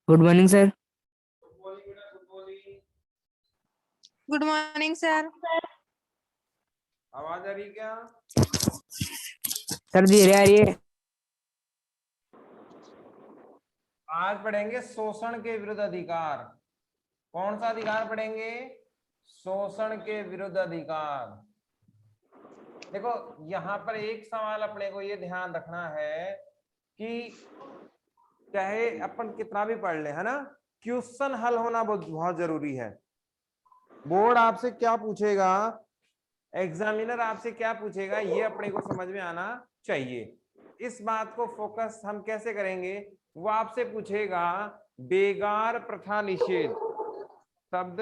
Good morning sir. Good morning sir. आवाज आ रही है क्या? सर धीरे आ रही है। आज पढ़ेंगे शोषण के विरुद्ध अधिकार। कौन सा अधिकार पढ़ेंगे? शोषण के विरुद्ध अधिकार। देखो यहाँ पर एक सवाल अपने को ये ध्यान रखना है कि चाहे अपन कितना भी पढ़ ले, है ना, क्वेश्चन हल होना बहुत जरूरी है। बोर्ड आपसे क्या पूछेगा, एग्जामिनर आपसे क्या पूछेगा, ये अपने को समझ में आना चाहिए। इस बात को फोकस हम कैसे करेंगे? वो आपसे पूछेगा बेगार प्रथा निषेध शब्द,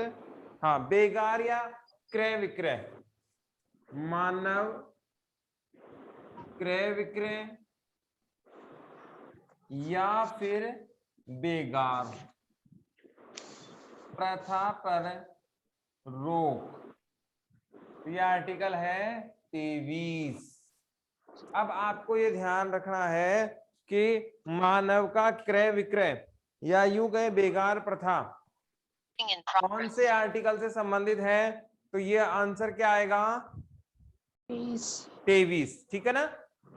हाँ, बेगार या क्रय विक्रय, मानव क्रय विक्रय या फिर बेगार प्रथा पर रोक। यह आर्टिकल है 23। अब आपको ये ध्यान रखना है कि मानव का क्रय विक्रय या यूं कहें बेगार प्रथा कौन से आर्टिकल से संबंधित है, तो ये आंसर क्या आएगा? 23। ठीक है ना।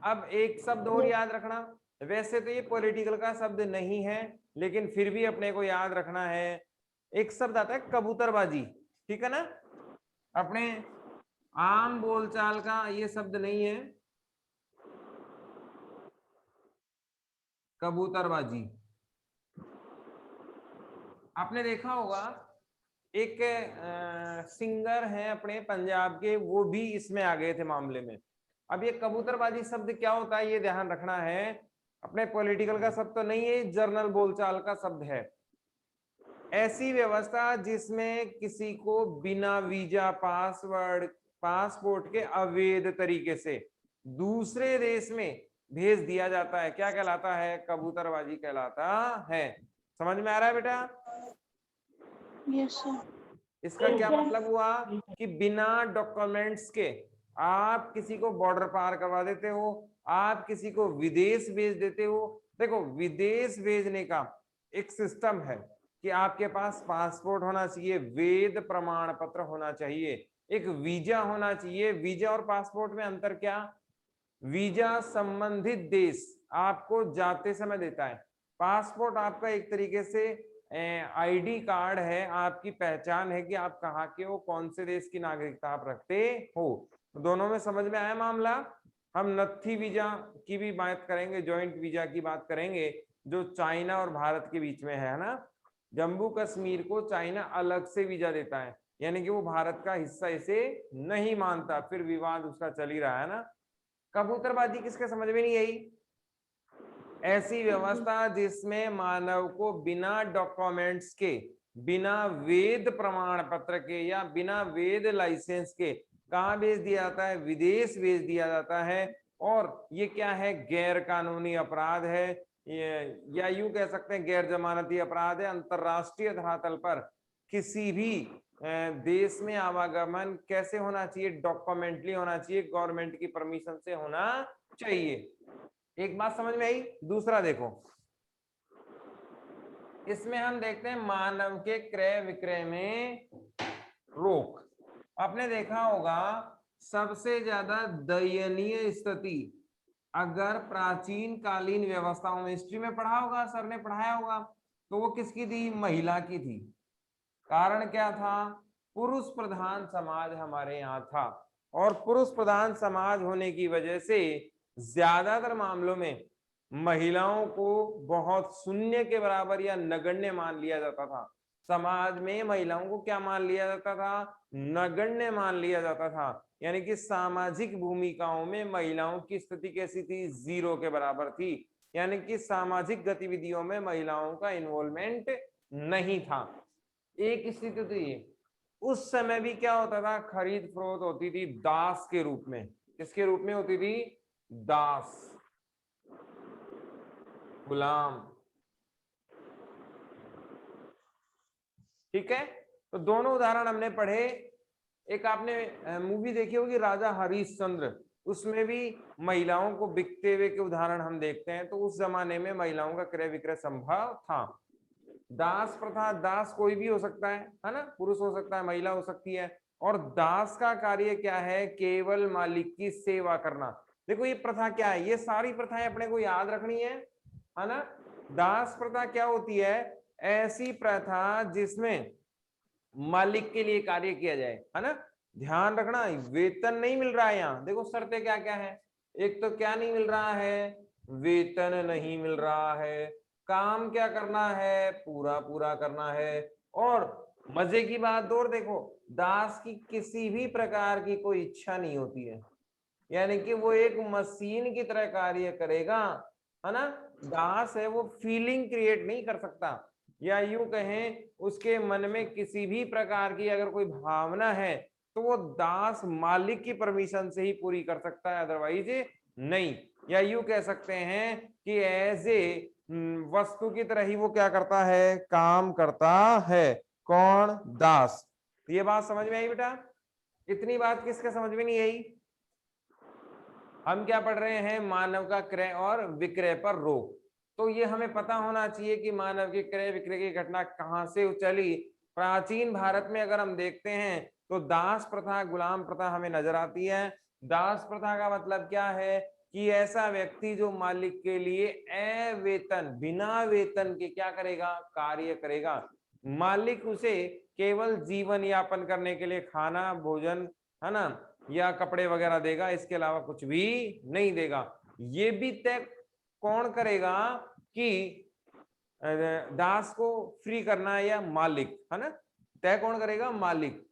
अब एक शब्द और याद रखना, वैसे तो ये पॉलिटिकल का शब्द नहीं है, लेकिन फिर भी अपने को याद रखना है। एक शब्द आता है कबूतरबाजी, ठीक है ना। अपने आम बोलचाल का ये शब्द नहीं है, कबूतरबाजी। आपने देखा होगा एक सिंगर हैं अपने पंजाब के, वो भी इसमें आ गए थे मामले में। अब ये कबूतरबाजी शब्द क्या होता है ये ध्यान रखना है। अपने पॉलिटिकल का शब्द तो नहीं है, जर्नल बोलचाल का शब्द है। ऐसी व्यवस्था जिसमें किसी को बिना वीजा पासपोर्ट के अवैध तरीके से दूसरे देश में भेज दिया जाता है, क्या कहलाता है? कबूतरबाजी कहलाता है। समझ में आ रहा है बेटा? Yes sir. इसका क्या मतलब हुआ कि बिना डॉक्यूमेंट्स के आप किसी को बॉर्डर पार करवा देते हो, आप किसी को विदेश भेज देते हो। देखो विदेश भेजने का एक सिस्टम है कि आपके पास पासपोर्ट होना चाहिए, वैध प्रमाण पत्र होना चाहिए, एक वीजा होना चाहिए। वीजा और पासपोर्ट में अंतर क्या? वीजा संबंधित देश आपको जाते समय देता है, पासपोर्ट आपका एक तरीके से आईडी कार्ड है, आपकी पहचान है कि आप कहाँ के हो, कौन से देश की नागरिकता आप रखते हो। दोनों में समझ में आया मामला? हम नत्थी वीजा की भी बात करेंगे, जॉइंट वीजा की बात करेंगे, जो चाइना और भारत के बीच में है ना। जम्मू कश्मीर को चाइना अलग से वीजा देता है, यानी कि वो भारत का हिस्सा इसे नहीं मानता, फिर विवाद उसका चल ही रहा है ना। कबूतरबाजी किसके समझ में नहीं आई? ऐसी व्यवस्था जिसमें मानव को बिना डॉक्यूमेंट्स के, बिना वैध प्रमाण पत्र के या बिना वैध लाइसेंस के कहाँ भेज दिया जाता है? विदेश भेज दिया जाता है। और ये क्या है? गैर कानूनी अपराध है, या यूं कह सकते हैं गैर जमानती अपराध है। अंतरराष्ट्रीय धरातल पर किसी भी देश में आवागमन कैसे होना चाहिए? डॉक्यूमेंटली होना चाहिए, गवर्नमेंट की परमिशन से होना चाहिए। एक बात समझ में आई? दूसरा देखो, इसमें हम देखते हैं मानव के क्रय विक्रय में रोक। आपने देखा होगा सबसे ज्यादा दयनीय स्थिति अगर प्राचीन कालीन व्यवस्थाओं में, हिस्ट्री में पढ़ा होगा, सर ने पढ़ाया होगा, तो वो किसकी थी? महिला की थी। कारण क्या था? पुरुष प्रधान समाज हमारे यहाँ था, और पुरुष प्रधान समाज होने की वजह से ज्यादातर मामलों में महिलाओं को बहुत शून्य के बराबर या नगण्य मान लिया जाता था। समाज में महिलाओं को क्या मान लिया जाता था? नगण्य मान लिया जाता था। यानी कि सामाजिक भूमिकाओं में महिलाओं की स्थिति कैसी थी? जीरो के बराबर थी। यानी कि सामाजिक गतिविधियों में महिलाओं का इन्वॉल्वमेंट नहीं था। एक स्थिति थी। उस समय भी क्या होता था? खरीद फरोख्त होती थी दास के रूप में। किसके रूप में होती थी? दास, गुलाम। ठीक है, तो दोनों उदाहरण हमने पढ़े। एक आपने मूवी देखी होगी राजा हरिश्चंद्र, उसमें भी महिलाओं को बिकते हुए के उदाहरण हम देखते हैं, तो उस जमाने में महिलाओं का क्रय विक्रय संभव था। दास प्रथा, दास कोई भी हो सकता है ना, पुरुष हो सकता है, महिला हो सकती है। और दास का कार्य क्या है? केवल मालिक की सेवा करना। देखो ये प्रथा क्या है, ये सारी प्रथाएं अपने को याद रखनी है ना। दास प्रथा क्या होती है? ऐसी प्रथा जिसमें मालिक के लिए कार्य किया जाए, है ना। ध्यान रखना, वेतन नहीं मिल रहा है यहाँ। देखो शर्तें क्या क्या है। एक तो क्या नहीं मिल रहा है? वेतन नहीं मिल रहा है। काम क्या करना है? पूरा पूरा करना है। और मजे की बात और देखो, दास की किसी भी प्रकार की कोई इच्छा नहीं होती है, यानी कि वो एक मशीन की तरह कार्य करेगा, है ना। दास है वो फीलिंग क्रिएट नहीं कर सकता, या यूं कहें उसके मन में किसी भी प्रकार की अगर कोई भावना है तो वो दास मालिक की परमिशन से ही पूरी कर सकता है, अदरवाइज नहीं। या यूं कह सकते हैं कि एज ए वस्तु की तरह ही वो क्या करता है? काम करता है। कौन? दास। ये बात समझ में आई बेटा? इतनी बात किसके समझ में नहीं आई? हम क्या पढ़ रहे हैं? मानव का क्रय और विक्रय पर रोक। तो ये हमें पता होना चाहिए कि मानव के क्रय विक्रय की घटना कहां से चली। प्राचीन भारत में अगर हम देखते हैं तो दास प्रथा, गुलाम प्रथा हमें नजर आती है। दास प्रथा का मतलब क्या है? कि ऐसा व्यक्ति जो मालिक के लिए अवेतन, बिना वेतन के क्या करेगा? कार्य करेगा। मालिक उसे केवल जीवन यापन करने के लिए खाना, भोजन, है ना, या कपड़े वगैरह देगा, इसके अलावा कुछ भी नहीं देगा। ये भी तय कौन करेगा कि दास को फ्री करना है या मालिक, है ना। तय कौन करेगा? मालिक।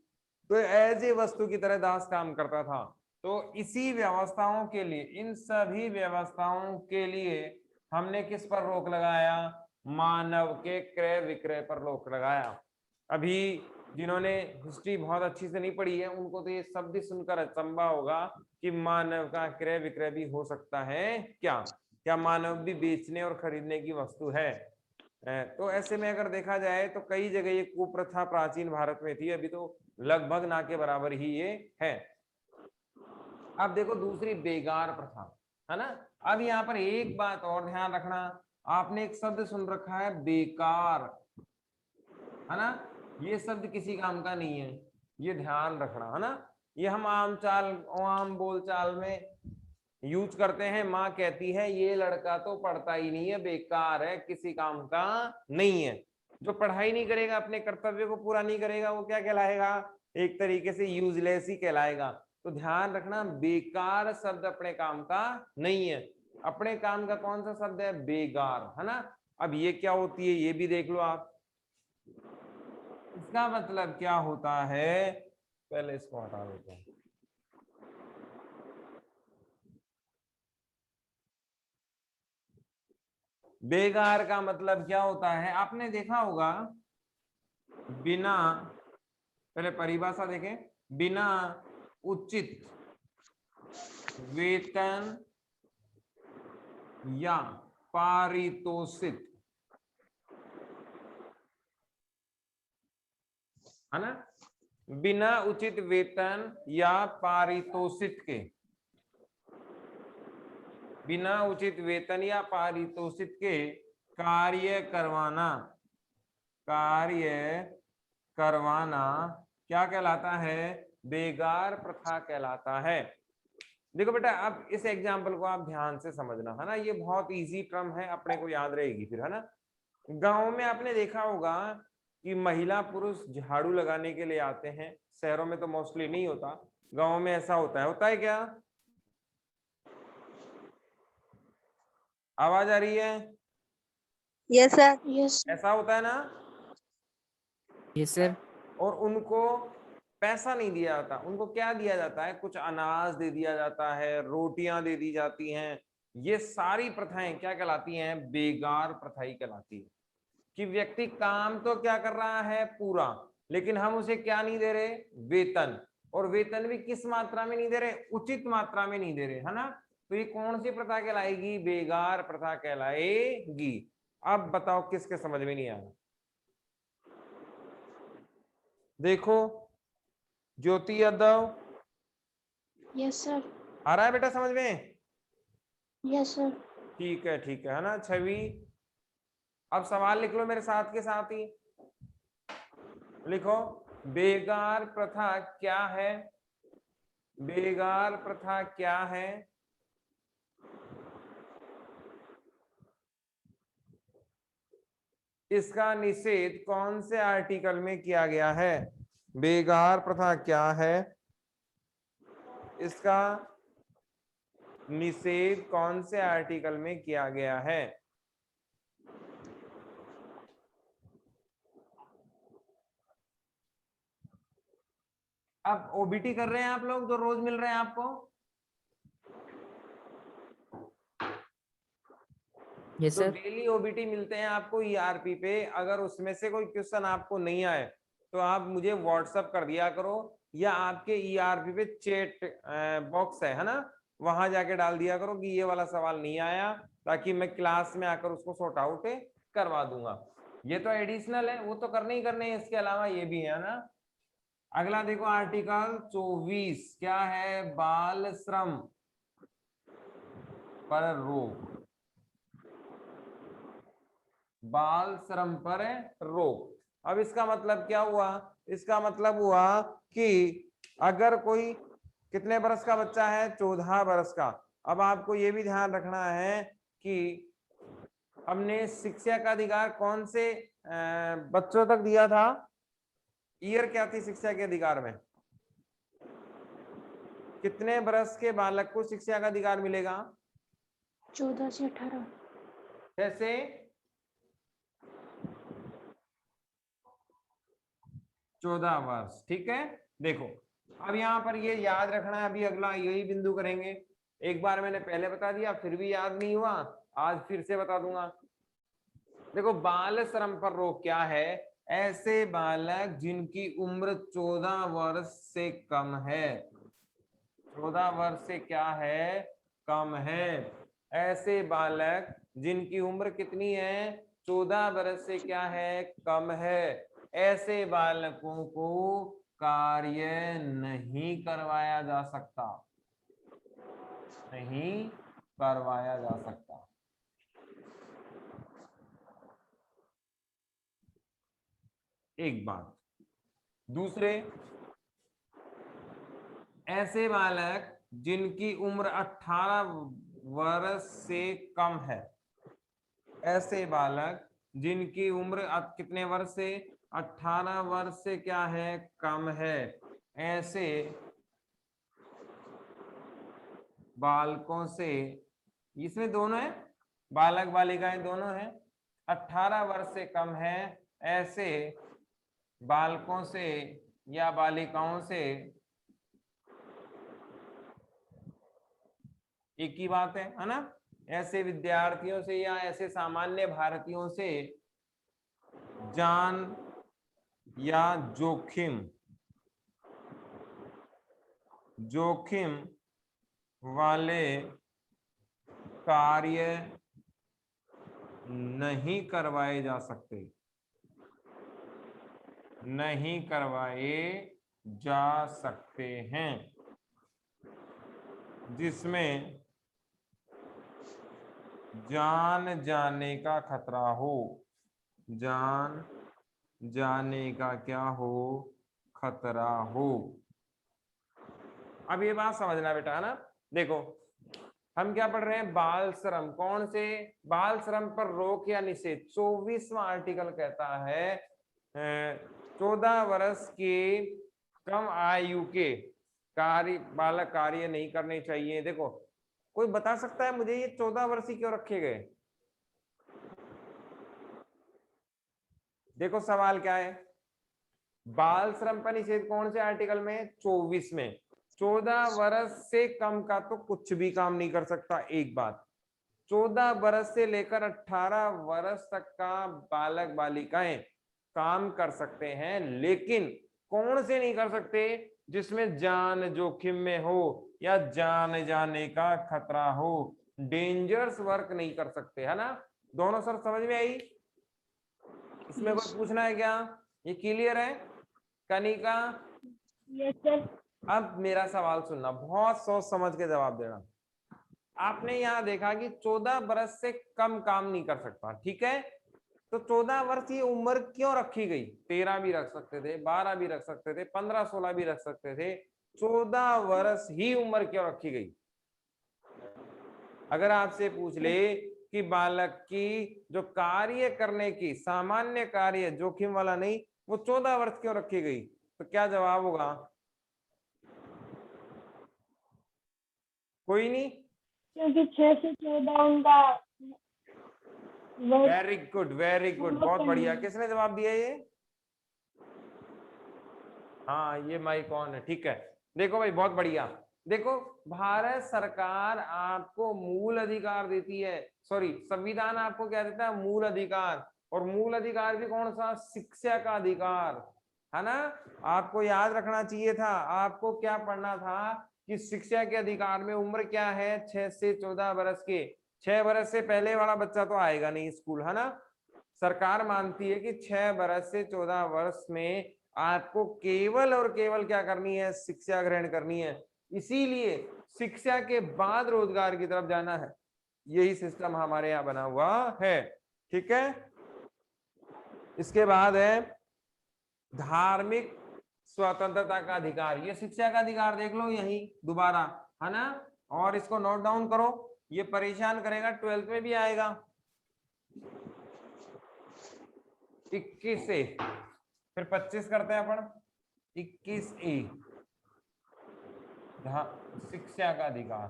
तो एज ए वस्तु की तरह दास काम करता था। तो इसी व्यवस्थाओं के लिए, इन सभी व्यवस्थाओं के लिए हमने किस पर रोक लगाया? मानव के क्रय विक्रय पर रोक लगाया। अभी जिन्होंने हिस्ट्री बहुत अच्छी से नहीं पढ़ी है उनको तो ये शब्द सुनकर अचंभा होगा कि मानव का क्रय विक्रय भी हो सकता है क्या? क्या मानव भी बेचने और खरीदने की वस्तु है? तो ऐसे में अगर देखा जाए तो कई जगह ये कुप्रथा प्राचीन भारत में थी, अभी तो लगभग ना के बराबर ही ये है। अब देखो दूसरी बेगार प्रथा, है ना। अब यहाँ पर एक बात और ध्यान रखना, आपने एक शब्द सुन रखा है बेकार, है ना। ये शब्द किसी काम का नहीं है, ये ध्यान रखना, है ना। ये हम आम बोलचाल में यूज करते हैं। माँ कहती है ये लड़का तो पढ़ता ही नहीं है, बेकार है, किसी काम का नहीं है। जो पढ़ाई नहीं करेगा, अपने कर्तव्य को पूरा नहीं करेगा, वो क्या कहलाएगा? एक तरीके से यूजलेस ही कहलाएगा। तो ध्यान रखना, बेकार शब्द अपने काम का नहीं है। अपने काम का कौन सा शब्द है? बेगार, है ना। अब ये क्या होती है ये भी देख लो आप। इसका मतलब क्या होता है? पहले इसको हटा देते हैं। बेगार का मतलब क्या होता है? आपने देखा होगा, बिना, पहले परिभाषा देखें, बिना उचित वेतन या पारितोषिक, है ना। बिना उचित वेतन या पारितोषिक के, बिना उचित वेतन या पारितोषिक के कार्य करवाना क्या कहलाता है? बेगार प्रथा कहलाता है। देखो बेटा, अब इस एग्जाम्पल को आप ध्यान से समझना, है ना। ये बहुत इजी टर्म है, अपने को याद रहेगी फिर, है ना। गांव में आपने देखा होगा कि महिला पुरुष झाड़ू लगाने के लिए आते हैं। शहरों में तो मोस्टली नहीं होता, गांव में ऐसा होता है क्या? आवाज आ रही है? Yes sir. Yes. ऐसा होता है ना। Yes sir. और उनको पैसा नहीं दिया जाता, उनको क्या दिया जाता है? कुछ अनाज दे दिया जाता है, रोटियां दे दी जाती हैं। ये सारी प्रथाएं क्या कहलाती हैं? बेगार प्रथाई कहलाती है। कि व्यक्ति काम तो क्या कर रहा है? पूरा, लेकिन हम उसे क्या नहीं दे रहे? वेतन। और वेतन भी किस मात्रा में नहीं दे रहे? उचित मात्रा में नहीं दे रहे, है ना। तो ये कौन सी प्रथा कहलाएगी? बेगार प्रथा कहलाएगी। अब बताओ किसके समझ में नहीं आया? देखो, ज्योति यादव, Yes, sir. आ रहा है बेटा समझ में? Yes sir. ठीक है ना छवि? अब सवाल लिख लो मेरे साथ के साथ ही। लिखो, बेगार प्रथा क्या है? बेगार प्रथा क्या है? इसका निषेध कौन से आर्टिकल में किया गया है? बेगार प्रथा क्या है? इसका निषेध कौन से आर्टिकल में किया गया है? अब ओबीटी कर रहे हैं आप लोग जो रोज मिल रहे हैं आपको? यस जो सर। डेली ओबीटी मिलते हैं आपको ईआरपी पे, अगर उसमें से कोई क्वेश्चन आपको नहीं आए तो आप मुझे व्हाट्सएप कर दिया करो, या आपके ईआरपी पे चैट बॉक्स है ना, वहां जाके डाल दिया करो कि ये वाला सवाल नहीं आया, ताकि मैं क्लास में आकर उसको सॉर्ट आउट करवा दूंगा। ये तो एडिशनल है, वो तो करने ही करने हैं, इसके अलावा ये भी है ना। अगला देखो आर्टिकल 24 क्या है? बाल श्रम पर रोक। बाल श्रम पर रोक। अब इसका मतलब क्या हुआ? इसका मतलब हुआ कि अगर कोई कितने बरस का बच्चा है? 14 बरस का। अब आपको यह भी ध्यान रखना है कि हमने शिक्षा का अधिकार कौन से बच्चों तक दिया था? ईयर क्या थी शिक्षा के अधिकार में? कितने बरस के बालक को शिक्षा का अधिकार मिलेगा? 14 से 18। कैसे? 14 वर्ष। ठीक है, देखो अब यहाँ पर ये याद रखना है, अभी अगला यही बिंदु करेंगे। एक बार मैंने पहले बता दिया, फिर भी याद नहीं हुआ, आज फिर से बता दूंगा। देखो, बाल श्रम पर रोक क्या है? ऐसे बालक जिनकी उम्र 14 वर्ष से कम है। 14 वर्ष से क्या है? कम है। ऐसे बालक जिनकी उम्र कितनी है? 14 वर्ष से क्या है? कम है। ऐसे बालकों को कार्य नहीं करवाया जा सकता। नहीं करवाया जा सकता। एक बात। दूसरे, ऐसे बालक जिनकी उम्र 18 वर्ष से कम है। ऐसे बालक जिनकी उम्र कितने वर्ष से? 18 वर्ष से क्या है? कम है। ऐसे बालकों से, इसमें दोनों है, बालक बालिकाएं दोनों हैं, 18 वर्ष से कम है, ऐसे बालकों से या बालिकाओं से एक ही बात है ना, ऐसे विद्यार्थियों से या ऐसे सामान्य भारतीयों से जान या जोखिम वाले कार्य नहीं करवाए जा सकते। नहीं करवाए जा सकते हैं जिसमें जान जाने का खतरा हो। जान जाने का क्या हो? खतरा हो। अब ये बात समझना बेटा, है ना। देखो, हम क्या पढ़ रहे हैं? बाल श्रम। कौन से? बाल श्रम पर रोक या निषेध। 24वां आर्टिकल कहता है 14 वर्ष के कम आयु के बालक कार्य नहीं करने चाहिए। देखो, कोई बता सकता है मुझे ये 14 वर्ष ही क्यों रखे गए? देखो सवाल क्या है, बाल श्रम का निषेध कौन से आर्टिकल में? 24 में। 14 वर्ष से कम का तो कुछ भी काम नहीं कर सकता। एक बात, 14 वर्ष से लेकर 18 वर्ष तक का बालक बालिकाएं काम कर सकते हैं, लेकिन कौन से नहीं कर सकते? जिसमें जान जोखिम में हो या जान जाने का खतरा हो। डेंजरस वर्क नहीं कर सकते, है ना। दोनों सर समझ में आई? इसमें कोई पूछना है क्या? ये क्लियर है? कनिका? Yes sir. अब मेरा सवाल सुनना, बहुत सोच समझ के जवाब देना। आपने यहाँ देखा कि 14 वर्ष से कम काम नहीं कर सकता, ठीक है? तो 14 वर्ष ये उम्र क्यों रखी गई? 13 भी रख सकते थे, 12 भी रख सकते थे, 15, 16 भी रख सकते थे। 14 वर्ष ही उम्र क्यों रखी गई? अगर आपसे पूछ ले कि बालक की जो कार्य करने की सामान्य कार्य जोखिम वाला नहीं, वो 14 वर्ष क्यों रखी गई, तो क्या जवाब होगा? कोई नहीं? क्योंकि 6 से 14 उनका वेरी गुड, वेरी गुड, बहुत बढ़िया। किसने जवाब दिया ये? हाँ, ये माइक ऑन है, ठीक है। देखो भाई, बहुत बढ़िया। देखो, भारत सरकार आपको मूल अधिकार देती है, सॉरी, संविधान आपको क्या देता है? मूल अधिकार। और मूल अधिकार भी कौन सा? शिक्षा का अधिकार, है ना? आपको याद रखना चाहिए था। आपको क्या पढ़ना था कि शिक्षा के अधिकार में उम्र क्या है? 6 से 14 वर्ष के। 6 वर्ष से पहले वाला बच्चा तो आएगा नहीं स्कूल, है ना? सरकार मानती है कि 6 वर्ष से 14 वर्ष में आपको केवल और केवल क्या करनी है? शिक्षा ग्रहण करनी है। इसीलिए शिक्षा के बाद रोजगार की तरफ जाना है। यही सिस्टम हमारे यहाँ बना हुआ है, ठीक है? इसके बाद है धार्मिक स्वतंत्रता का अधिकार। ये शिक्षा का अधिकार देख लो यही दोबारा, है ना? और इसको नोट डाउन करो, ये परेशान करेगा, 12th में भी आएगा। 21 से फिर 25 करते हैं अपन। 21A शिक्षा का अधिकार।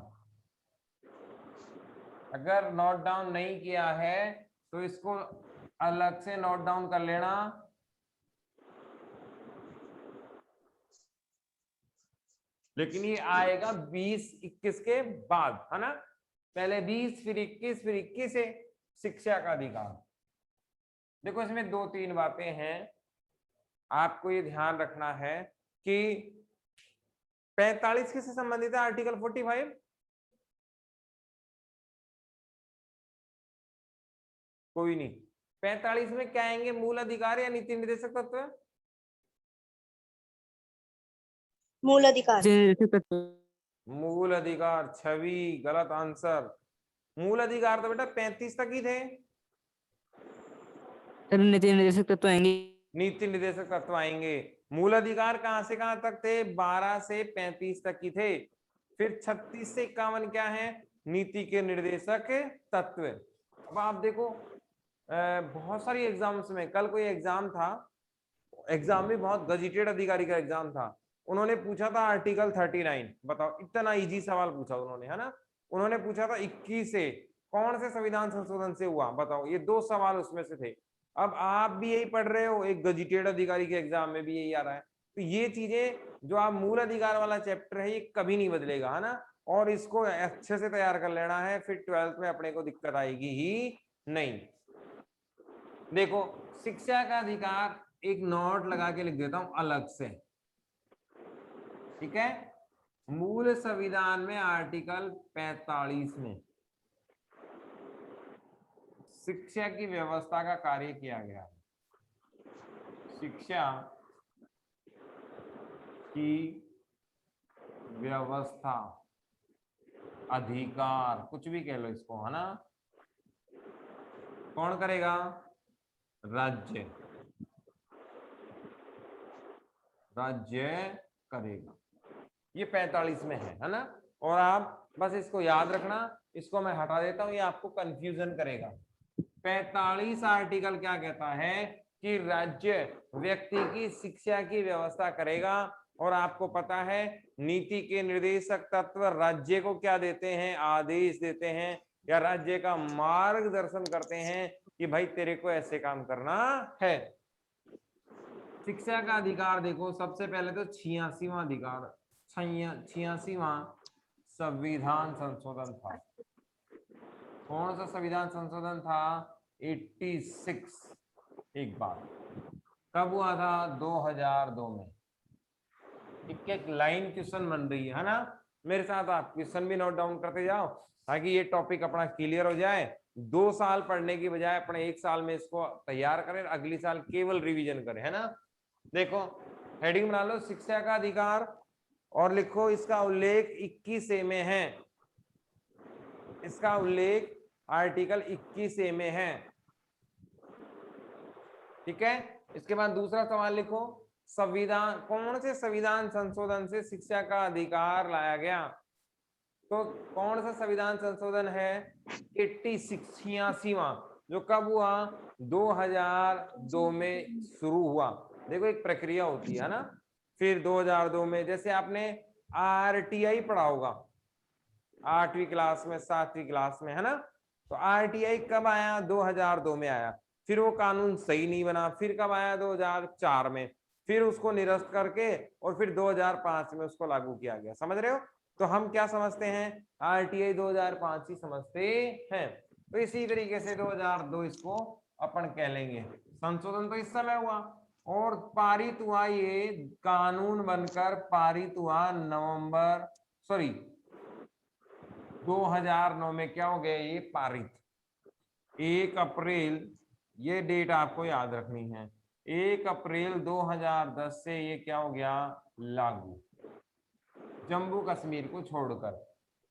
अगर नोट डाउन नहीं किया है तो इसको अलग से नोट डाउन कर लेना। लेकिन ये आएगा 20-21 के बाद, है ना? पहले 20, फिर 21, फिर 21 से शिक्षा का अधिकार। देखो, इसमें 2-3 बातें हैं, आपको ये ध्यान रखना है कि 45 किससे संबंधित है? आर्टिकल 45। कोई नहीं। 45 में क्या आएंगे? मूल अधिकार या नीति निर्देशक तत्व? मूल अधिकार। मूल अधिकार। छवि गलत आंसर। मूल अधिकार तो बेटा 35 तक ही थे। नीति निर्देशक तत्व आएंगे। नीति निर्देशक तत्व आएंगे। मूल अधिकार कहां से कहां तक थे? 12 से 35 तक की थे। फिर 36 से 51 क्या है? नीति के निर्देशक तत्व। अब आप देखो, बहुत सारी एग्जाम्स में, कल कोई एग्जाम था, एग्जाम में बहुत गजेटेड अधिकारी का एग्जाम था, उन्होंने पूछा था आर्टिकल 39। बताओ, इतना इजी सवाल पूछा उन्होंने, है ना? उन्होंने पूछा था 21 से कौन से संविधान संशोधन से हुआ? बताओ, ये 2 सवाल उसमें से थे। अब आप भी यही पढ़ रहे हो, एक गजेटेड अधिकारी के एग्जाम में भी यही आ रहा है। तो ये चीजें जो आप मूल अधिकार वाला चैप्टर है, ये कभी नहीं बदलेगा, है ना? और इसको अच्छे से तैयार कर लेना है, फिर 12th में अपने को दिक्कत आएगी ही नहीं। देखो, शिक्षा का अधिकार एक नोट लगा के लिख देता हूं अलग से, ठीक है? मूल संविधान में आर्टिकल 45 में शिक्षा की व्यवस्था का कार्य किया गया है। शिक्षा की व्यवस्था, अधिकार, कुछ भी कह लो इसको, है ना? कौन करेगा? राज्य। राज्य करेगा। ये 45 में है ना? और आप बस इसको याद रखना, इसको मैं हटा देता हूं, ये आपको कंफ्यूजन करेगा। 45 आर्टिकल क्या कहता है कि राज्य व्यक्ति की शिक्षा की व्यवस्था करेगा। और आपको पता है, नीति के निर्देशक तत्व राज्य को क्या देते हैं? आदेश देते हैं, या राज्य का मार्गदर्शन करते हैं कि भाई तेरे को ऐसे काम करना है। शिक्षा का अधिकार देखो, सबसे पहले तो 86वां अधिकार, 86वां संविधान संशोधन था। कौन सा संविधान संशोधन था? 86। एक बार कब हुआ था? 2002 में। एक लाइन क्वेश्चन बन रही है ना? मेरे साथ आप क्वेश्चन भी नोट डाउन करते जाओ, ताकि ये टॉपिक अपना क्लियर हो जाए। 2 साल पढ़ने की बजाय अपने 1 साल में इसको तैयार करें, अगली साल केवल रिवीजन करें, है ना? देखो, हेडिंग बना लो, शिक्षा का अधिकार और लिखो इसका उल्लेख 21A में है, इसका उल्लेख आर्टिकल 21A में है। ठीक है, इसके बाद दूसरा सवाल लिखो, संविधान, कौन से संविधान संशोधन से शिक्षा का अधिकार लाया गया? तो कौन सा संविधान संशोधन है? 86वां, जो कब हुआ? 2002 में शुरू हुआ। देखो एक प्रक्रिया होती है ना, फिर 2002 में, जैसे आपने आरटीआई पढ़ा होगा 8वीं क्लास में, 7वीं क्लास में, है ना? तो आरटीआई कब आया? 2002 में आया। फिर वो कानून सही नहीं बना, फिर कब आया? 2004 में, फिर उसको निरस्त करके और फिर 2005 में उसको लागू किया गया। समझ रहे हो? तो हम क्या समझते हैं? आरटीआई 2005 ही समझते हैं। तो इसी तरीके से 2002 इसको अपन कह लेंगे। संशोधन तो इस समय हुआ और पारित हुआ, ये कानून बनकर पारित हुआ नवंबर 2009 में। क्या हो गया? ये पारित 1 अप्रैल, ये डेट आपको याद रखनी है, 1 अप्रैल 2010 से ये क्या हो गया? लागू, जम्मू कश्मीर को छोड़कर।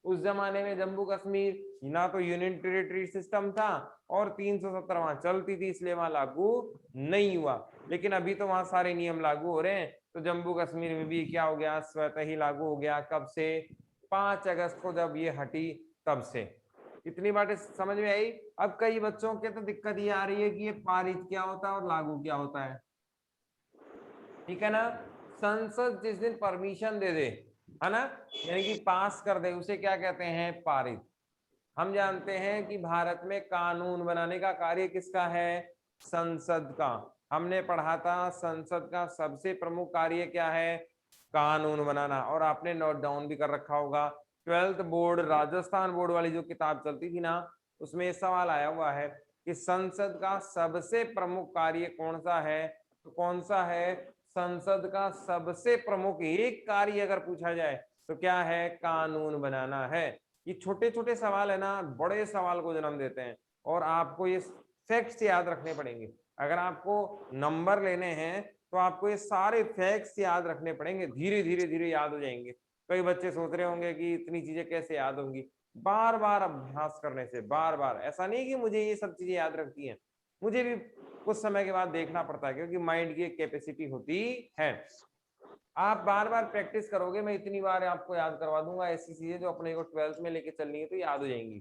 उस जमाने में जम्मू कश्मीर ना तो यूनियन टेरिटरी सिस्टम था और 370 वहां चलती थी, इसलिए वहां लागू नहीं हुआ। लेकिन अभी तो वहां सारे नियम लागू हो रहे हैं, तो जम्मू कश्मीर में भी क्या हो गया? स्वतः ही लागू हो गया। कब से? 5 अगस्त को जब ये हटी तब से। इतनी बातें समझ में आई? अब कई बच्चों के तो दिक्कत ये आ रही है कि ये पारित क्या होता है और लागू क्या होता है। ठीक है ना? संसद जिस दिन परमिशन दे दे, है ना, यानी कि पास कर दे, उसे क्या कहते हैं? पारित। हम जानते हैं कि भारत में कानून बनाने का कार्य किसका है? संसद का। हमने पढ़ा था संसद का सबसे प्रमुख कार्य क्या है? कानून बनाना। और आपने नोट डाउन भी कर रखा होगा, 12th बोर्ड, राजस्थान बोर्ड वाली जो किताब चलती थी ना, उसमें सवाल आया हुआ है कि संसद का सबसे प्रमुख कार्य कौन सा है? तो कौन सा है? संसद का सबसे प्रमुख एक कार्य अगर पूछा जाए तो क्या है? कानून बनाना है। ये छोटे छोटे सवाल है ना, बड़े सवाल को जन्म देते हैं और आपको ये फैक्ट्स याद रखने पड़ेंगे। अगर आपको नंबर लेने हैं तो आपको ये सारे फैक्ट्स याद रखने पड़ेंगे, धीरे धीरे धीरे याद हो जाएंगे। कई बच्चे सोच रहे होंगे कि इतनी चीजें कैसे याद होंगी? बार बार अभ्यास करने से, बार बार। ऐसा नहीं कि मुझे ये सब चीजें याद रखती हैं, मुझे भी कुछ समय के बाद देखना पड़ता है, क्योंकि माइंड की एक कैपेसिटी होती है। आप बार बार प्रैक्टिस करोगे, मैं इतनी बार आपको याद करवा दूंगा ऐसी चीजें जो अपने को 12th में लेके चलनी है तो याद हो जाएंगी।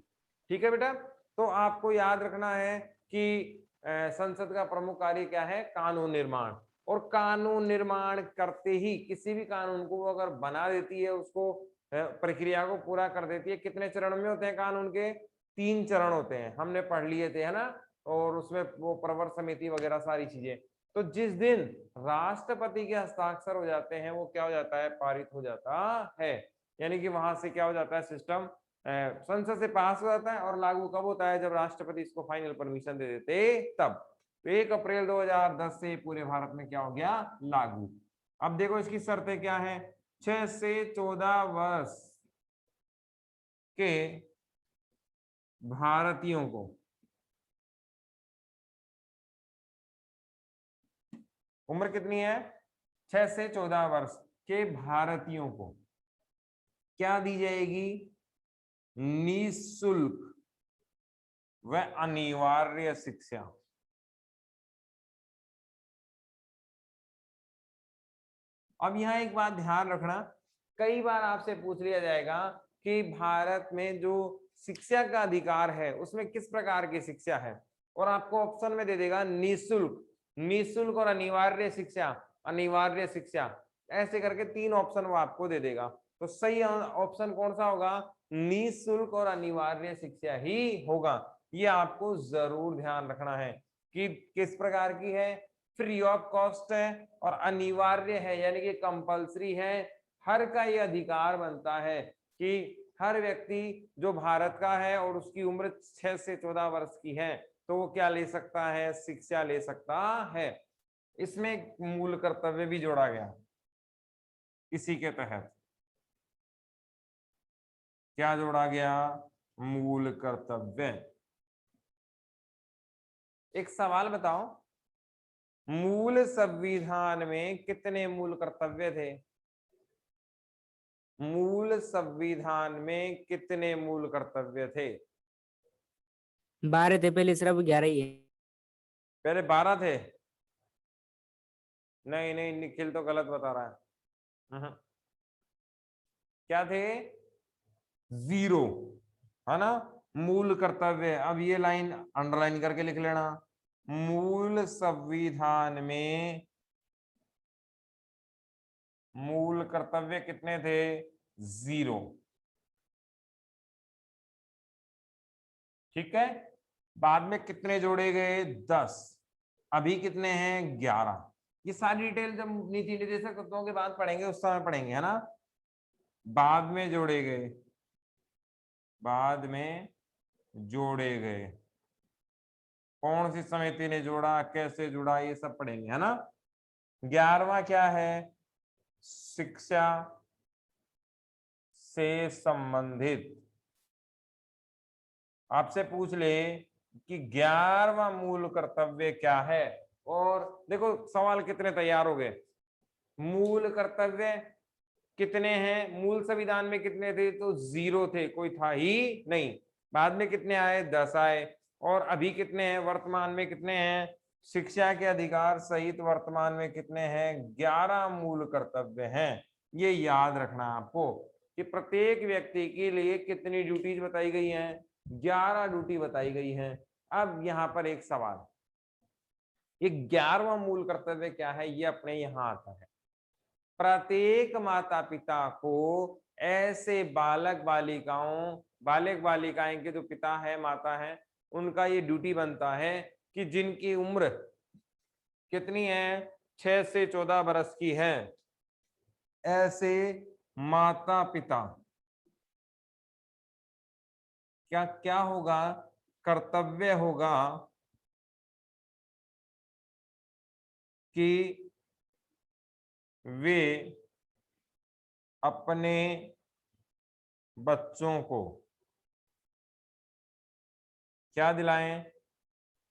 ठीक है बेटा? तो आपको याद रखना है कि संसद का प्रमुख कार्य क्या है? कानून निर्माण। और कानून निर्माण करते ही किसी भी कानून को वो अगर बना देती है, उसको प्रक्रिया को पूरा कर देती है। कितने चरण में होते हैं कानून के? 3 चरण होते हैं, हमने पढ़ लिए थे, है ना? और उसमें वो प्रवर समिति वगैरह सारी चीजें। तो जिस दिन राष्ट्रपति के हस्ताक्षर हो जाते हैं, वो क्या हो जाता है? पारित हो जाता है। यानी कि वहां से क्या हो जाता है? सिस्टम संसद से पास हो जाता है। और लागू कब होता है? जब राष्ट्रपति इसको फाइनल परमिशन दे देते तब। तो 1 अप्रैल 2010 से पूरे भारत में क्या हो गया? लागू। अब देखो इसकी शर्तें क्या है? 6 से 14 वर्ष के भारतीयों को, उम्र कितनी है? 6 से 14 वर्ष के भारतीयों को क्या दी जाएगी? निःशुल्क व अनिवार्य शिक्षा। अब यहाँ एक बात ध्यान रखना, कई बार आपसे पूछ लिया जाएगा कि भारत में जो शिक्षा का अधिकार है उसमें किस प्रकार की शिक्षा है, और आपको ऑप्शन में दे देगा निःशुल्क, निःशुल्क और अनिवार्य शिक्षा, अनिवार्य शिक्षा, ऐसे करके 3 ऑप्शन वो आपको दे देगा। तो सही ऑप्शन कौन सा होगा? निःशुल्क और अनिवार्य शिक्षा ही होगा। ये आपको जरूर ध्यान रखना है कि किस प्रकार की है, फ्री ऑफ कॉस्ट है और अनिवार्य है, यानी कि कंपलसरी है। हर का ये अधिकार बनता है कि हर व्यक्ति जो भारत का है और उसकी उम्र 6 से 14 वर्ष की है तो वो क्या ले सकता है? शिक्षा ले सकता है। इसमें मूल कर्तव्य भी जोड़ा गया इसी के तहत। क्या जोड़ा गया? मूल कर्तव्य। एक सवाल बताओ, मूल संविधान में कितने मूल कर्तव्य थे? मूल संविधान में कितने मूल कर्तव्य थे? 12 थे पहले सर, अब 11 ही है। पहले 12 थे। नहीं नहीं, निखिल तो गलत बता रहा है। क्या थे? 0, है ना। मूल कर्तव्य, अब ये लाइन अंडरलाइन करके लिख लेना। मूल संविधान में मूल कर्तव्य कितने थे? 0। ठीक है। बाद में कितने जोड़े गए? 10। अभी कितने हैं? 11। ये सारी डिटेल जब नीति निर्देशक तत्वों के बाद पढ़ेंगे उस समय पढ़ेंगे, है ना। बाद में जोड़े गए, बाद में जोड़े गए, कौन सी समिति ने जोड़ा, कैसे जुड़ा, ये सब पढ़ेंगे, है ना। 11वां क्या है? शिक्षा से संबंधित। आपसे पूछ ले कि 11वां मूल कर्तव्य क्या है, और देखो सवाल कितने तैयार हो गए। मूल कर्तव्य कितने हैं? मूल संविधान में कितने थे? तो 0 थे, कोई था ही नहीं। बाद में कितने आए? 10 आए। और अभी कितने हैं? वर्तमान में कितने हैं? शिक्षा के अधिकार सहित वर्तमान में कितने हैं? 11 मूल कर्तव्य हैं। ये याद रखना आपको कि प्रत्येक व्यक्ति के लिए कितनी ड्यूटीज बताई गई हैं? 11 ड्यूटी बताई गई हैं। अब यहाँ पर एक सवाल, ये 11वां मूल कर्तव्य क्या है? ये अपने यहाँ आता है। प्रत्येक माता पिता को ऐसे बालक बालिकाएं के जो पिता है, माता है, उनका ये ड्यूटी बनता है कि जिनकी उम्र कितनी है? 6 से 14 बरस की है, ऐसे माता पिता क्या क्या होगा? कर्तव्य होगा कि वे अपने बच्चों को क्या दिलाएं?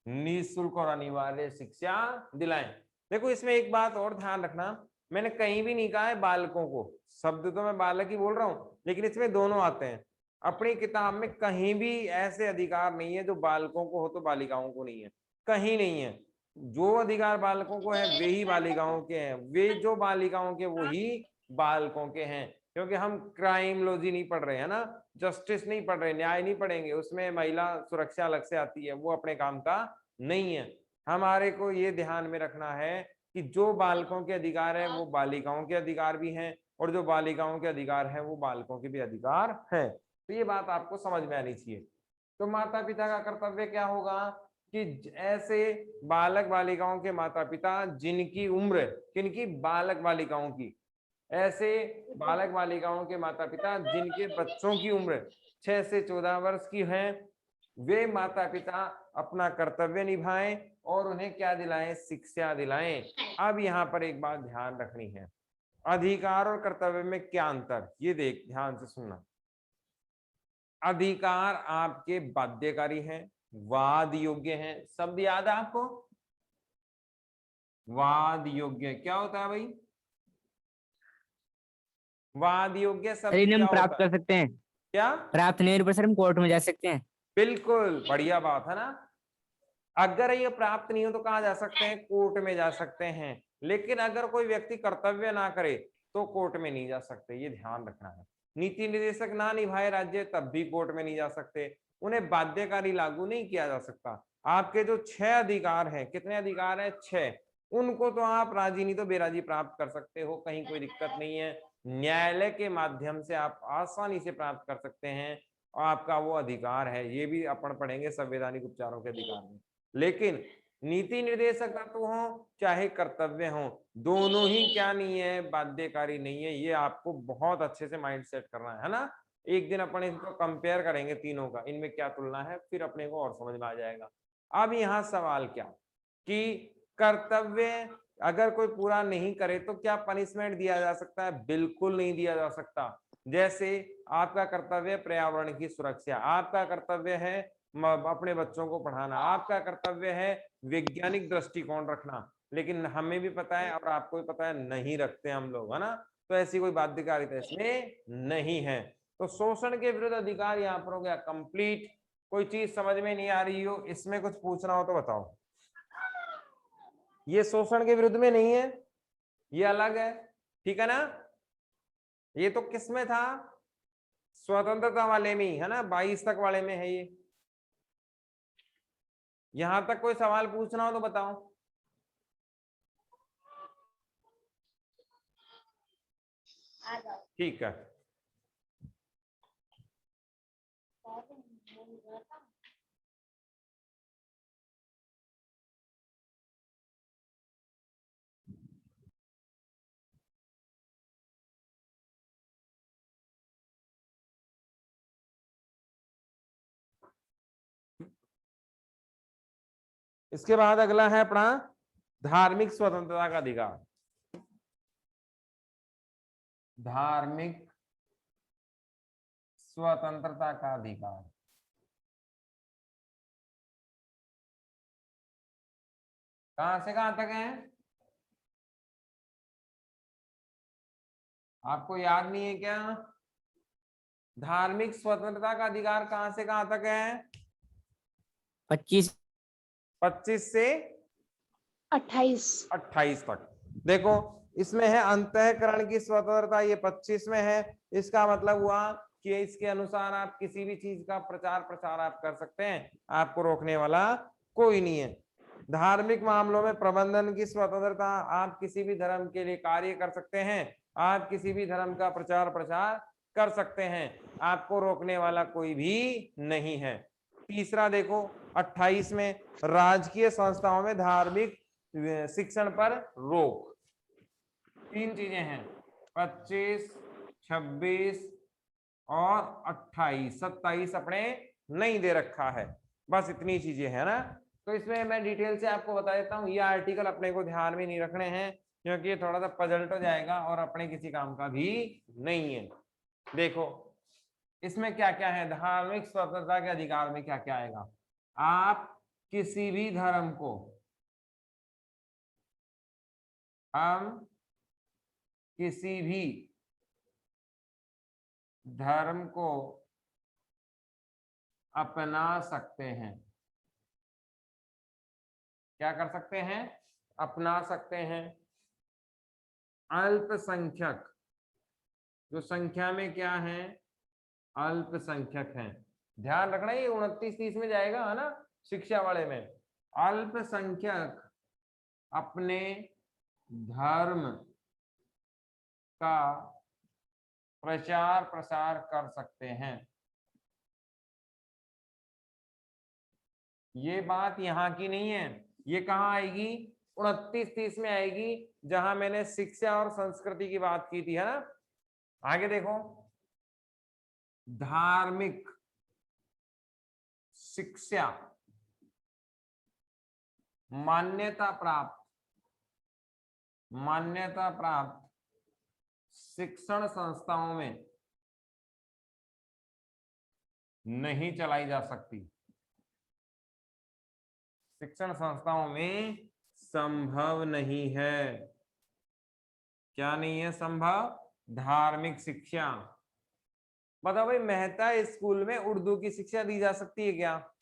निःशुल्क और अनिवार्य शिक्षा दिलाएं। देखो इसमें एक बात और ध्यान रखना, मैंने कहीं भी नहीं कहा है बालकों को, शब्द तो मैं बालक ही बोल रहा हूं, लेकिन इसमें दोनों आते हैं। अपनी किताब में कहीं भी ऐसे अधिकार नहीं है जो बालकों को हो तो बालिकाओं को नहीं है, कहीं नहीं है। जो अधिकार बालकों को है वे ही बालिकाओं के हैं, वे जो बालिकाओं के वो ही बालकों के हैं। क्योंकि हम क्राइमोलॉजी नहीं पढ़ रहे हैं ना, जस्टिस नहीं पढ़ रहे, न्याय नहीं पढ़ेंगे, उसमें महिला सुरक्षा अलग से आती है, वो अपने काम का नहीं है। हमारे को ये ध्यान में रखना है कि जो बालकों के अधिकार है वो बालिकाओं के अधिकार भी हैं, और जो बालिकाओं के अधिकार है वो बालकों के भी अधिकार है। तो ये बात आपको समझ में आनी चाहिए। तो माता पिता का कर्तव्य क्या होगा कि ऐसे बालक बालिकाओं के माता पिता जिनकी उम्र, किनकी? बालक बालिकाओं की, ऐसे बालक बालिकाओं के माता पिता जिनके बच्चों की उम्र 6 से 14 वर्ष की है, वे माता पिता अपना कर्तव्य निभाएं और उन्हें क्या दिलाएं? शिक्षा दिलाएं। अब यहाँ पर एक बात ध्यान रखनी है, अधिकार और कर्तव्य में क्या अंतर, ये देख ध्यान से सुनना। अधिकार आपके बाध्यकारी हैं, वाद योग्य हैं। शब्द याद है आपको? वाद योग्य क्या होता है भाई? वाद योग्य शब्द सर, क्या हम प्राप्त होता है? कर सकते हैं, क्या? प्राप्त नहीं होने पर सर हम कोर्ट में जा सकते हैं। बिल्कुल बढ़िया बात है ना। अगर ये प्राप्त नहीं हो तो कहाँ जा सकते हैं? कोर्ट में जा सकते हैं। लेकिन अगर कोई व्यक्ति कर्तव्य ना करे तो कोर्ट में नहीं जा सकते, ये ध्यान रखना है। नीति निर्देशक ना निभाए राज्य तब भी कोर्ट में नहीं जा सकते, उन्हें बाध्यकारी लागू नहीं किया जा सकता। आपके जो 6 अधिकार हैं, कितने अधिकार हैं? 6, उनको तो आप राजी नहीं तो बेराजी प्राप्त कर सकते हो, कहीं कोई दिक्कत नहीं है। न्यायालय के माध्यम से आप आसानी से प्राप्त कर सकते हैं, और आपका वो अधिकार है, ये भी अपन पढ़ेंगे संवैधानिक उपचारों के अधिकार में। लेकिन नीति निर्देशक तत्व हो चाहे कर्तव्य हो, दोनों ही क्या नहीं है? बाध्यकारी नहीं है। ये आपको बहुत अच्छे से माइंड सेट करना है ना। एक दिन अपन इनको कंपेयर करेंगे तीनों का, इनमें क्या तुलना है, फिर अपने को और समझ में आ जाएगा। अब यहाँ सवाल क्या कि कर्तव्य अगर कोई पूरा नहीं करे तो क्या पनिशमेंट दिया जा सकता है? बिल्कुल नहीं दिया जा सकता। जैसे आपका कर्तव्य पर्यावरण की सुरक्षा, आपका कर्तव्य है अपने बच्चों को पढ़ाना, आपका कर्तव्य है वैज्ञानिक दृष्टिकोण रखना, लेकिन हमें भी पता है और आपको भी पता है नहीं रखते हम लोग, है ना। तो ऐसी कोई बाध्यकारिता इसमें नहीं है। तो शोषण के विरुद्ध अधिकार यहाँ पर हो गया कंप्लीट। कोई चीज समझ में नहीं आ रही हो, इसमें कुछ पूछना हो तो बताओ। ये शोषण के विरुद्ध में नहीं है, ये अलग है, ठीक है ना। ये तो किस में था, स्वतंत्रता वाले में ही है ना, 22 तक वाले में है ये। यहां तक कोई सवाल पूछना हो तो बताओ। ठीक है, इसके बाद अगला है अपना धार्मिक स्वतंत्रता का अधिकार। धार्मिक स्वतंत्रता का अधिकार कहां से कहां तक है, आपको याद नहीं है क्या? धार्मिक स्वतंत्रता का अधिकार कहां से कहां तक है? 25 25 से 28 तक। देखो इसमें है अंतःकरण की स्वतंत्रता, ये 25 में है। इसका मतलब हुआ कि इसके अनुसार आप किसी भी चीज का प्रचार प्रसार आप कर सकते हैं, आपको रोकने वाला कोई नहीं है। धार्मिक मामलों में प्रबंधन की स्वतंत्रता, आप किसी भी धर्म के लिए कार्य कर सकते हैं, आप किसी भी धर्म का प्रचार प्रसार कर सकते हैं, आपको रोकने वाला कोई भी नहीं है। तीसरा देखो 28 में राजकीय संस्थाओं में धार्मिक शिक्षण पर रोक। तीन चीजें हैं, 25, 26 और 28, 27 अपने नहीं दे रखा है, बस इतनी चीजें हैं ना। तो इसमें मैं डिटेल से आपको बता देता हूँ, ये आर्टिकल अपने को ध्यान में नहीं रखने हैं क्योंकि ये थोड़ा सा पजल्ट हो जाएगा और अपने किसी काम का भी नहीं है। देखो इसमें क्या क्या है, धार्मिक स्वतंत्रता के अधिकार में क्या क्या आएगा। आप किसी भी धर्म को, हम किसी भी धर्म को अपना सकते हैं। क्या कर सकते हैं, अपना सकते हैं। अल्पसंख्यक, जो संख्या में क्या है, अल्पसंख्यक हैं, ध्यान रखना ये 29-30 में जाएगा है ना शिक्षा वाले में। अल्पसंख्यक अपने धर्म का प्रचार प्रसार कर सकते हैं। ये बात यहाँ की नहीं है, ये कहाँ आएगी, 29-30 में आएगी, जहां मैंने शिक्षा और संस्कृति की बात की थी है ना। आगे देखो, धार्मिक शिक्षा मान्यता प्राप्त शिक्षण संस्थाओं में नहीं चलाई जा सकती। शिक्षण संस्थाओं में संभव नहीं है। क्या नहीं है संभव, धार्मिक शिक्षा। बताओ भाई, मेहता स्कूल में उर्दू की शिक्षा दी जा सकती है क्या?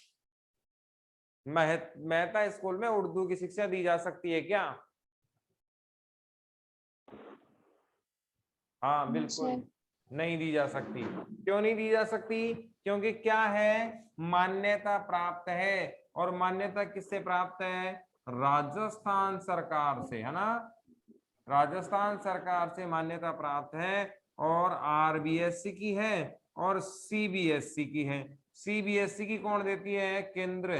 मेहता स्कूल में उर्दू की शिक्षा दी जा सकती है क्या? हाँ बिल्कुल नहीं दी जा सकती। क्यों नहीं दी जा सकती? क्योंकि क्या है, मान्यता प्राप्त है, और मान्यता किससे प्राप्त है, राजस्थान सरकार से है ना। राजस्थान सरकार से मान्यता प्राप्त है, और आरबीएससी की है और सीबीएसई की है। सीबीएसई की कौन देती है, केंद्र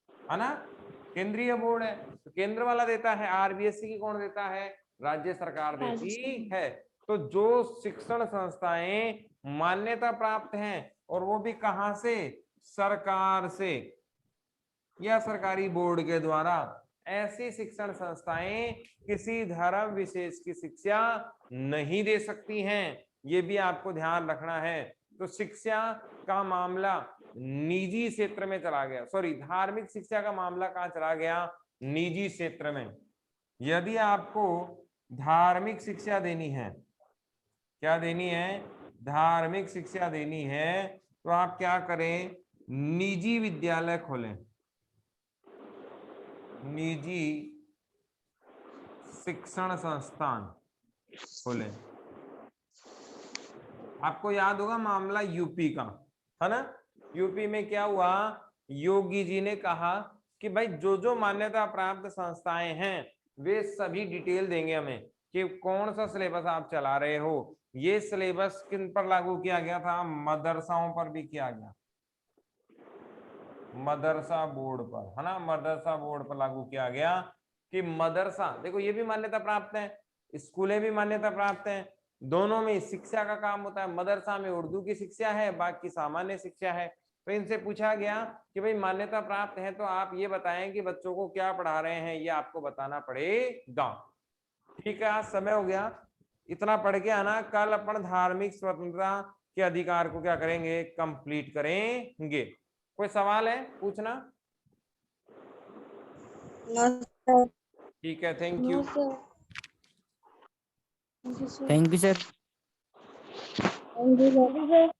है ना, केंद्रीय बोर्ड है, तो केंद्र वाला देता है। आरबीएसई की कौन देता है, राज्य सरकार देती है। तो जो शिक्षण संस्थाएं मान्यता प्राप्त हैं, और वो भी कहां से, सरकार से या सरकारी बोर्ड के द्वारा, ऐसी शिक्षण संस्थाएं किसी धर्म विशेष की शिक्षा नहीं दे सकती हैं। ये भी आपको ध्यान रखना है। तो शिक्षा का मामला निजी क्षेत्र में चला गया, सॉरी धार्मिक शिक्षा का मामला कहां चला गया, निजी क्षेत्र में। यदि आपको धार्मिक शिक्षा देनी है। क्या देनी है? धार्मिक शिक्षा देनी है। तो आप क्या करें? निजी विद्यालय खोलें, निजी शिक्षण संस्थान खोलें। आपको याद होगा मामला यूपी का, है ना? यूपी में क्या हुआ? योगी जी ने कहा कि भाई जो जो मान्यता प्राप्त संस्थाएं हैं वे सभी डिटेल देंगे हमें कि कौन सा सिलेबस आप चला रहे हो। ये सिलेबस किन पर लागू किया गया था? मदरसाओं पर भी किया गया, मदरसा बोर्ड पर, है ना? मदरसा बोर्ड पर लागू किया गया कि मदरसा, देखो ये भी मान्यता प्राप्त है, स्कूलें भी मान्यता प्राप्त हैं, दोनों में शिक्षा का काम होता है। मदरसा में उर्दू की शिक्षा है, बाकी सामान्य शिक्षा है। तो इनसे पूछा गया कि भाई मान्यता प्राप्त है तो आप ये बताएं कि बच्चों को क्या पढ़ा रहे हैं, ये आपको बताना पड़ेगा। ठीक है, आज समय हो गया, इतना पढ़ के आना। कल अपन धार्मिक स्वतंत्रता के अधिकार को क्या करेंगे? कंप्लीट करेंगे। कोई सवाल है पूछना? No, ठीक है, thank you. sir. Thank you, sir. Thank you sir. Thank you, sir.